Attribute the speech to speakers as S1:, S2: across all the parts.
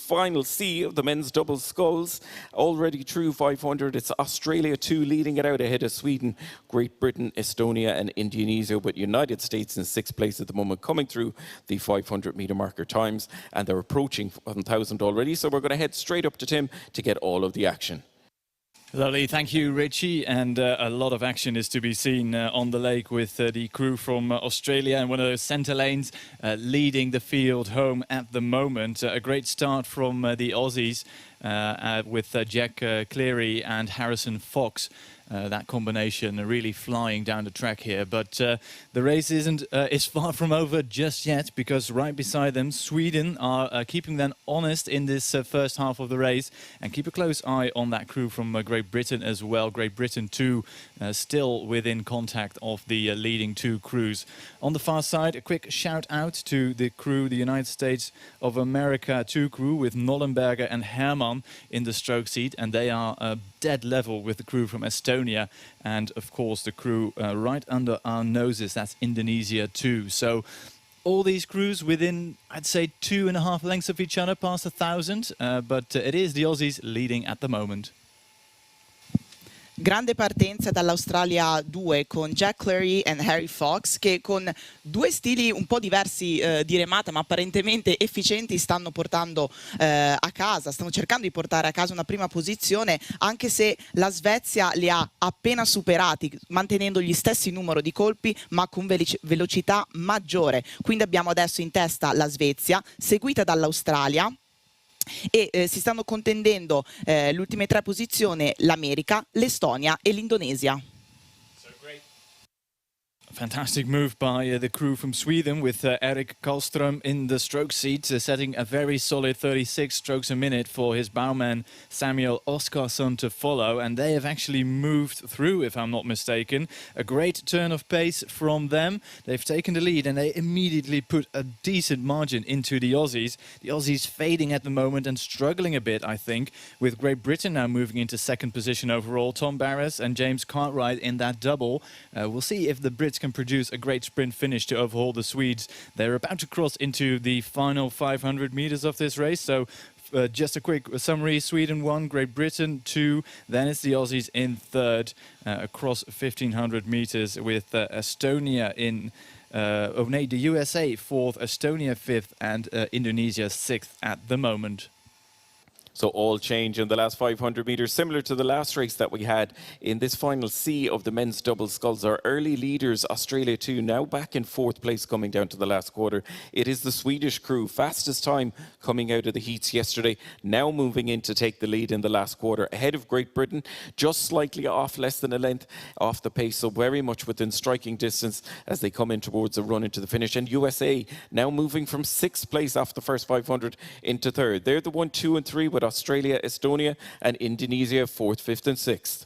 S1: final C of the men's double sculls. Already through 500, it's Australia 2 leading it out ahead of Sweden, Great Britain, Estonia and Indonesia, with United States in 6th place at the moment, coming through the 500-metre marker times, and they're approaching 1,000 already. So we're going to head straight up to Tim to get all of the action.
S2: Lovely, thank you, Richie. And a lot of action is to be seen on the lake with the crew from Australia and one of those centre lanes leading the field home at the moment. A great start from the Aussies with Jack Cleary and Harrison Fox. That combination really flying down the track here, but the race is far from over just yet, because right beside them Sweden are keeping them honest in this first half of the race, and keep a close eye on that crew from Great Britain as well. Great Britain too still within contact of the leading two crews. On the far side, a quick shout out to the crew, the United States of America 2 crew, with Nollenberger and Hermann in the stroke seat, and they are dead level with the crew from Estonia, and of course the crew right under our noses, that's Indonesia too. So all these crews within, I'd say, 2.5 lengths of each other, past 1,000, but it is the Aussies leading at the moment.
S3: Grande partenza dall'Australia 2 con Jack Cleary e Harry Fox, che con due stili un po' diversi di remata ma apparentemente efficienti stanno portando a casa, stanno cercando di portare a casa una prima posizione, anche se la Svezia li ha appena superati, mantenendo gli stessi numero di colpi ma con velocità maggiore. Quindi abbiamo adesso in testa la Svezia, seguita dall'Australia, e si stanno contendendo le ultime 3 posizioni l'America, l'Estonia e l'Indonesia.
S2: Fantastic move by the crew from Sweden with Erik Karlström in the stroke seat, setting a very solid 36 strokes a minute for his bowman Samuel Oskarsson to follow, and they have actually moved through, if I'm not mistaken. A great turn of pace from them. They've taken the lead and they immediately put a decent margin into the Aussies. The Aussies fading at the moment and struggling a bit, I think, with Great Britain now moving into 2nd position overall. Tom Barras and James Cartwright in that double. We'll see if the Brits can produce a great sprint finish to overhaul the Swedes. They're about to cross into the final 500 meters of this race, so just a quick summary: Sweden 1, Great Britain 2, then it's the Aussies in 3rd across 1500 meters, with Estonia in the USA 4th, Estonia 5th and Indonesia 6th at the moment.
S1: So all change in the last 500 metres, similar to the last race that we had in this final C of the men's double sculls. Our early leaders, Australia 2, now back in 4th place coming down to the last quarter. It is the Swedish crew, fastest time coming out of the heats yesterday, now moving in to take the lead in the last quarter, ahead of Great Britain, just slightly off, less than a length off the pace, so very much within striking distance as they come in towards a run into the finish. And USA now moving from 6th place off the first 500 into 3rd. They're the 1, 2 and 3 with Australia, Estonia and Indonesia 4th, 5th and 6th.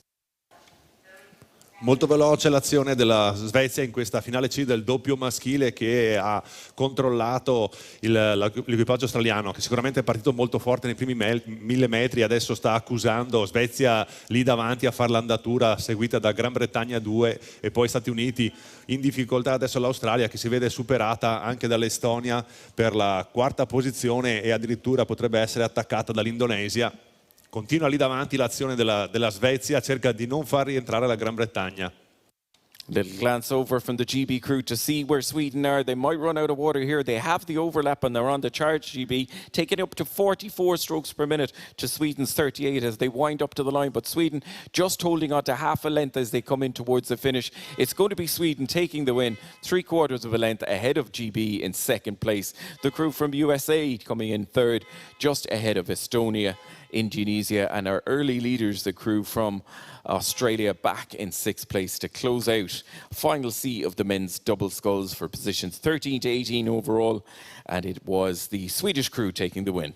S4: Molto veloce l'azione della Svezia in questa finale C del doppio maschile, che ha controllato l'equipaggio australiano, che sicuramente è partito molto forte nei primi 1000 metri, adesso sta accusando Svezia lì davanti a far l'andatura, seguita da Gran Bretagna 2 e poi Stati Uniti in difficoltà. Adesso l'Australia, che si vede superata anche dall'Estonia per la 4ª posizione e addirittura potrebbe essere attaccata dall'Indonesia. Continua lì davanti l'azione della Svezia, cerca di non far rientrare la Gran Bretagna.
S1: Little glance over from the GB crew to see where Sweden are. They might run out of water here. They have the overlap and they're on the charge, GB, taking up to 44 strokes per minute to Sweden's 38 as they wind up to the line. But Sweden just holding on to half a length as they come in towards the finish. It's going to be Sweden taking the win, 3/4 of a length ahead of GB in 2nd place. The crew from USA coming in 3rd, just ahead of Estonia, Indonesia, and our early leaders, the crew from Australia, back in 6th place to close out final C of the men's double sculls for positions 13 to 18 overall, and it was the Swedish crew taking the win.